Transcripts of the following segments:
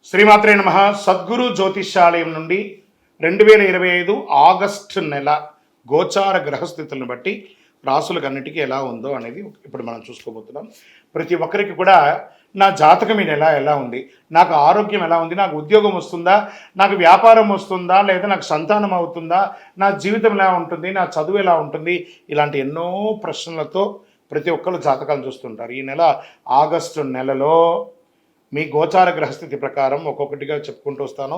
శ్రీమాత్రే నమః. సద్గురు జ్యోతిష్యాలయం నుండి 2025 ఆగస్టు నెల గోచార గ్రహస్థితులను బట్టి రాసులకన్నిటికీ ఎలా ఉందో అనేది ఇప్పుడు మనం చూసుకోబోతున్నాం. ప్రతి ఒక్కరికి కూడా నా జాతకం ఈ నెల ఎలా ఉంది, నాకు ఆరోగ్యం ఎలా ఉంది, నాకు ఉద్యోగం వస్తుందా, నాకు వ్యాపారం వస్తుందా, లేదా నాకు సంతానం అవుతుందా, నా జీవితం ఎలా ఉంటుంది, నా చదువు ఎలా ఉంటుంది, ఇలాంటి ఎన్నో ప్రశ్నలతో ప్రతి ఒక్కరు జాతకాలు చూస్తుంటారు. ఈ నెల ఆగస్టు నెలలో మీ గోచార గ్రహస్థితి ప్రకారం ఒక్కొక్కటిగా చెప్పుకుంటూ వస్తాను.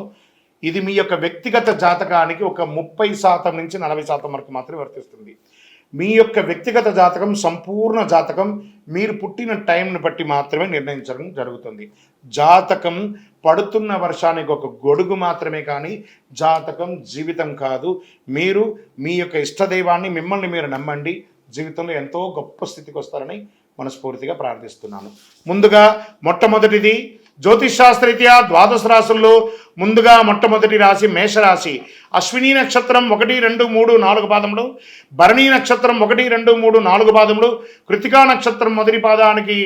ఇది మీ యొక్క వ్యక్తిగత జాతకానికి ఒక 30% నుంచి 40% వరకు మాత్రమే వర్తిస్తుంది. మీ యొక్క వ్యక్తిగత జాతకం, సంపూర్ణ జాతకం మీరు పుట్టిన టైంను బట్టి మాత్రమే నిర్ణయించడం జరుగుతుంది. జాతకం పడుతున్న వర్షానికి ఒక గొడుగు మాత్రమే, కానీ జాతకం జీవితం కాదు. మీరు మీ యొక్క ఇష్టదైవాన్ని, మిమ్మల్ని మీరు నమ్మండి, జీవితంలో ఎంతో గొప్ప స్థితికి వస్తారని మనస్ఫూర్తిగా ప్రార్థిస్తున్నాను. ముందుగా మొట్టమొదటిది జ్యోతిషాస్త్రరీత్యా ద్వాదశ రాశుల్లో ముందుగా మొట్టమొదటి రాశి మేషరాశి. అశ్విని నక్షత్రం 1, 2, 3, 4 పాదములు, భరణి నక్షత్రం 1, 2, 3, 4 పాదములు, కృతికా నక్షత్రం మొదటి పాదానికి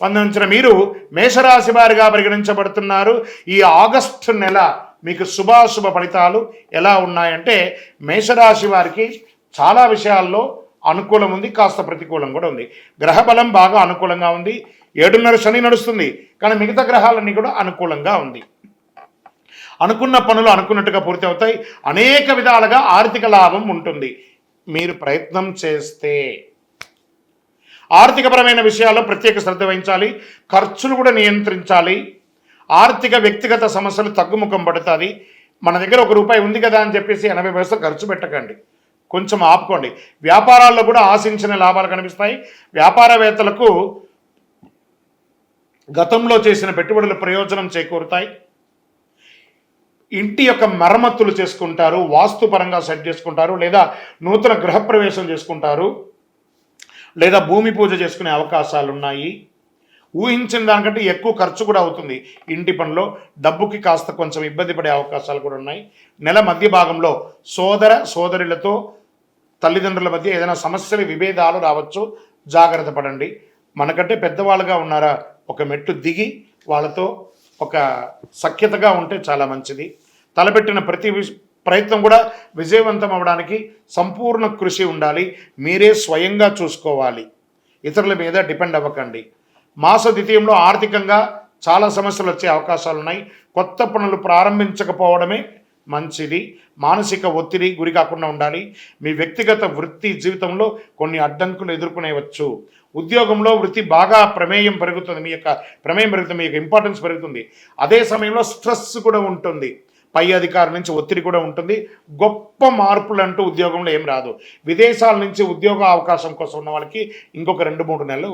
సంబంధించిన మీరు మేషరాశి వారిగా పరిగణించబడుతున్నారు. ఈ ఆగస్టు నెల మీకు శుభాశుభ ఫలితాలు ఎలా ఉన్నాయంటే, మేషరాశి వారికి చాలా విషయాల్లో అనుకూలం ఉంది, కాస్త ప్రతికూలం కూడా ఉంది. గ్రహబలం బాగా అనుకూలంగా ఉంది. 7.5 శని నడుస్తుంది, కానీ మిగతా గ్రహాలన్నీ కూడా అనుకూలంగా ఉంది. అనుకున్న పనులు అనుకున్నట్టుగా పూర్తి అవుతాయి. అనేక విధాలుగా ఆర్థిక లాభం ఉంటుంది మీరు ప్రయత్నం చేస్తే. ఆర్థికపరమైన విషయాల్లో ప్రత్యేక శ్రద్ధ వహించాలి. ఖర్చులు కూడా నియంత్రించాలి. ఆర్థిక వ్యక్తిగత సమస్యలు తగ్గుముఖం పడుతుంది. మన దగ్గర ₹1 ఉంది కదా అని చెప్పేసి 80 పైసలు ఖర్చు పెట్టకండి, కొంచెం ఆపుకోండి. వ్యాపారాల్లో కూడా ఆశించిన లాభాలు కనిపిస్తాయి. వ్యాపారవేత్తలకు గతంలో చేసిన పెట్టుబడుల ప్రయోజనం చేకూరుతాయి. ఇంటి యొక్క మరమ్మతులు చేసుకుంటారు, వాస్తుపరంగా సెట్ చేసుకుంటారు, లేదా నూతన గృహప్రవేశం చేసుకుంటారు, లేదా భూమి పూజ చేసుకునే అవకాశాలు ఉన్నాయి. ఊహించిన దానికంటే ఎక్కువ ఖర్చు కూడా అవుతుంది. ఇంటి పనిలో డబ్బుకి కాస్త కొంచెం ఇబ్బంది పడే అవకాశాలు కూడా ఉన్నాయి. నెల మధ్య భాగంలో సోదరులతో, తల్లిదండ్రుల మధ్య ఏదైనా సమస్యలు, విభేదాలు రావచ్చు, జాగ్రత్త పడండి. మనకంటే పెద్దవాళ్ళుగా ఉన్నారా, ఒక మెట్టు దిగి వాళ్ళతో ఒక సఖ్యతగా ఉంటే చాలా మంచిది. తలపెట్టిన ప్రతి ప్రయత్నం కూడా విజయవంతం అవ్వడానికి సంపూర్ణ కృషి ఉండాలి. మీరే స్వయంగా చూసుకోవాలి, ఇతరుల మీద డిపెండ్ అవ్వకండి. మాస ద్వితీయంలో ఆర్థికంగా చాలా సమస్యలు వచ్చే అవకాశాలు ఉన్నాయి. కొత్త పనులు ప్రారంభించకపోవడమే మంచిది. మానసిక ఒత్తిడి గురి కాకుండా ఉండాలి. మీ వ్యక్తిగత వృత్తి జీవితంలో కొన్ని అడ్డంకులు ఎదుర్కొనేవచ్చు. ఉద్యోగంలో వృత్తి బాగా ప్రమేయం పెరుగుతుంది, మీ యొక్క ప్రమేయం పెరుగుతుంది, మీ యొక్క ఇంపార్టెన్స్ పెరుగుతుంది. అదే సమయంలో స్ట్రెస్ కూడా ఉంటుంది, పై అధికారుల నుంచి ఒత్తిడి కూడా ఉంటుంది. గొప్ప మార్పులు అంటూ ఉద్యోగంలో ఏం రాదు. విదేశాల నుంచి ఉద్యోగ అవకాశం కోసం ఉన్న వాళ్ళకి ఇంకొక 2-3 నెలలు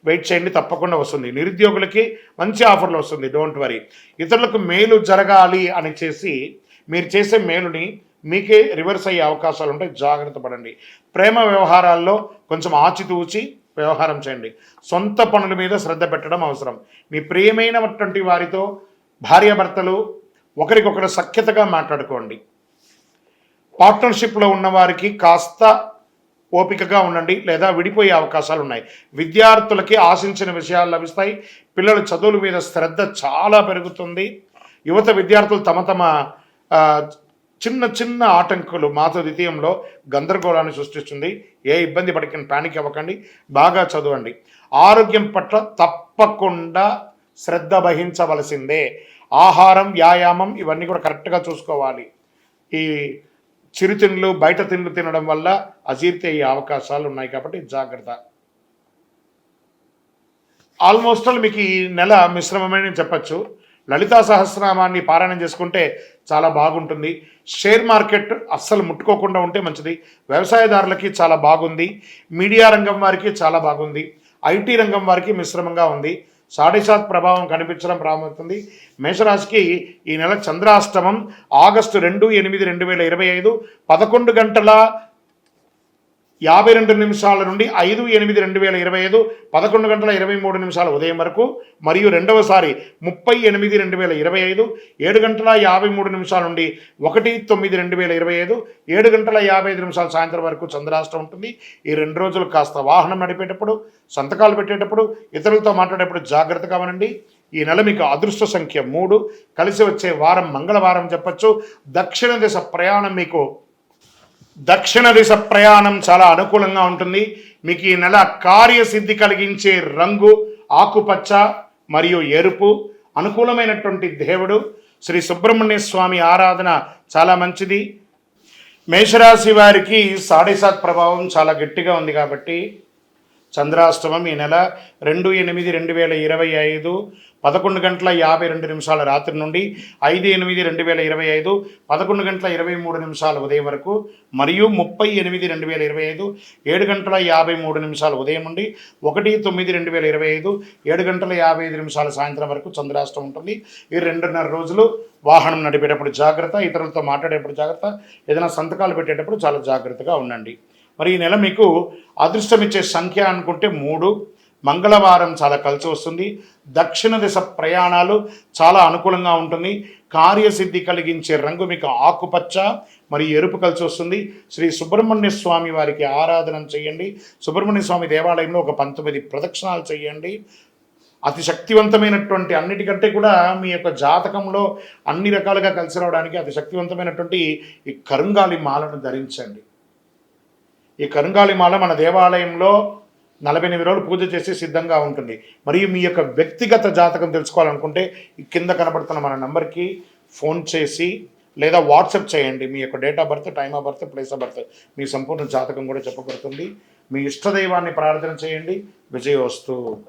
వెయిట్ చేయండి, తప్పకుండా వస్తుంది. నిరుద్యోగులకి మంచి ఆఫర్లు వస్తుంది, డోంట్ వరీ. ఇతరులకు మేలు జరగాలి అని చేసి మీరు చేసే మేలుని మీకే రివర్స్ అయ్యే అవకాశాలు ఉంటాయి, జాగ్రత్త పడండి. ప్రేమ వ్యవహారాల్లో కొంచెం ఆచితూచి వ్యవహారం చేయండి. సొంత పనుల మీద శ్రద్ధ పెట్టడం అవసరం. మీ ప్రియమైనటువంటి వారితో, భార్యాభర్తలు ఒకరికొకరు సఖ్యతగా మాట్లాడుకోండి. పార్ట్నర్షిప్లో ఉన్నవారికి కాస్త ఓపికగా ఉండండి, లేదా విడిపోయే అవకాశాలు ఉన్నాయి. విద్యార్థులకి ఆశించిన విషయాలు లభిస్తాయి. పిల్లల చదువుల మీద శ్రద్ధ చాలా పెరుగుతుంది. యువత విద్యార్థులు తమ చిన్న చిన్న ఆటంకులు మాస ద్వితీయంలో గందరగోళాన్ని సృష్టిస్తుంది. ఏ ఇబ్బంది పడకండి, ప్యానిక్ అవ్వకండి, బాగా చదవండి. ఆరోగ్యం పట్ల తప్పకుండా శ్రద్ధ వహించవలసిందే. ఆహారం, వ్యాయామం ఇవన్నీ కూడా కరెక్ట్గా చూసుకోవాలి. ఈ చిరుతిండ్లు, బయట తిండ్లు తినడం వల్ల అజీర్తి అయ్యే అవకాశాలు ఉన్నాయి, కాబట్టి జాగ్రత్త. ఆల్మోస్ట్ మీకు ఈ నెల మిశ్రమమైన చెప్పచ్చు. లలితా సహస్రనామాన్ని పారాయణం చేసుకుంటే చాలా బాగుంటుంది. షేర్ మార్కెట్ అస్సలు ముట్టుకోకుండా ఉంటే మంచిది. వ్యవసాయదారులకి చాలా బాగుంది. మీడియా రంగం వారికి చాలా బాగుంది. ఐటీ రంగం వారికి మిశ్రమంగా ఉంది. 7.5 ప్రభావం కనిపించడం ప్రారంభమవుతుంది. మేషరాశికి ఈ నెల చంద్రాష్టమం ఆగస్టు 2/8/2025 11:52 నుండి 5/8/2025 11:23 ఉదయం వరకు, మరియు రెండవసారి 30/8/2025 7:53 నుండి 1/9/2025 7:55 సాయంత్రం వరకు చంద్రాష్టం ఉంటుంది. ఈ 2 రోజులు కాస్త వాహనం నడిపేటప్పుడు, సంతకాలు పెట్టేటప్పుడు, ఇతరులతో మాట్లాడేటప్పుడు జాగ్రత్తగా ఉండండి. ఈ నెల మీకు అదృష్ట సంఖ్య 3, కలిసి వచ్చే వారం మంగళవారం చెప్పచ్చు. దక్షిణ దిశ ప్రయాణం చాలా అనుకూలంగా ఉంటుంది. మీకు ఈ నెల కార్యసిద్ధి కలిగించే రంగు ఆకుపచ్చ మరియు ఎరుపు. అనుకూలమైనటువంటి దేవుడు శ్రీ సుబ్రహ్మణ్య స్వామి ఆరాధన చాలా మంచిది. మేషరాశి వారికి 7.5 ప్రభావం చాలా గట్టిగా ఉంది కాబట్టి చంద్రాష్టమం ఈ నెల 2/8/2025 11:52 రాత్రి నుండి 5/8/2025 11:23 ఉదయం వరకు మరియు 30/8/2025 7:53 ఉదయం నుండి 1/9/2025 7:55 సాయంత్రం వరకు చంద్రాష్టమం ఉంటుంది. ఈ 2.5 రోజులు వాహనం నడిపేటప్పుడు జాగ్రత్త, ఇతరులతో మాట్లాడేటప్పుడు జాగ్రత్త, ఏదైనా సంతకాలు పెట్టేటప్పుడు చాలా జాగ్రత్తగా ఉండండి. మరి ఈ నెల మీకు అదృష్టం ఇచ్చే సంఖ్య అనుకుంటే 3, మంగళవారం చాలా కలిసి వస్తుంది. దక్షిణ దిశ ప్రయాణాలు చాలా అనుకూలంగా ఉంటుంది. కార్యసిద్ధి కలిగించే రంగు మీకు ఆకుపచ్చ మరియు ఎరుపు కలిసి వస్తుంది. శ్రీ సుబ్రహ్మణ్య స్వామి వారికి ఆరాధన చేయండి. సుబ్రహ్మణ్య స్వామి దేవాలయంలో ఒక 19 ప్రదక్షిణాలు చేయండి. అతి శక్తివంతమైనటువంటి, అన్నిటికంటే కూడా మీ యొక్క జాతకంలో అన్ని రకాలుగా కలిసి రావడానికి అతి శక్తివంతమైనటువంటి ఈ కరుంగాలి మాలను ధరించండి. ఈ కరుంగాలి మాల మన దేవాలయంలో 48 రోజులు పూజ చేసి సిద్ధంగా ఉంటుంది. మరియు మీ యొక్క వ్యక్తిగత జాతకం తెలుసుకోవాలనుకుంటే కింద కనబడుతున్న మన నంబర్కి ఫోన్ చేసి లేదా వాట్సాప్ చేయండి. మీ యొక్క date of birth, time of birth, place of birth, మీ సంపూర్ణ జాతకం కూడా చెప్పబడుతుంది. మీ ఇష్టదైవాన్ని ప్రార్థన చేయండి. విజయోస్తు.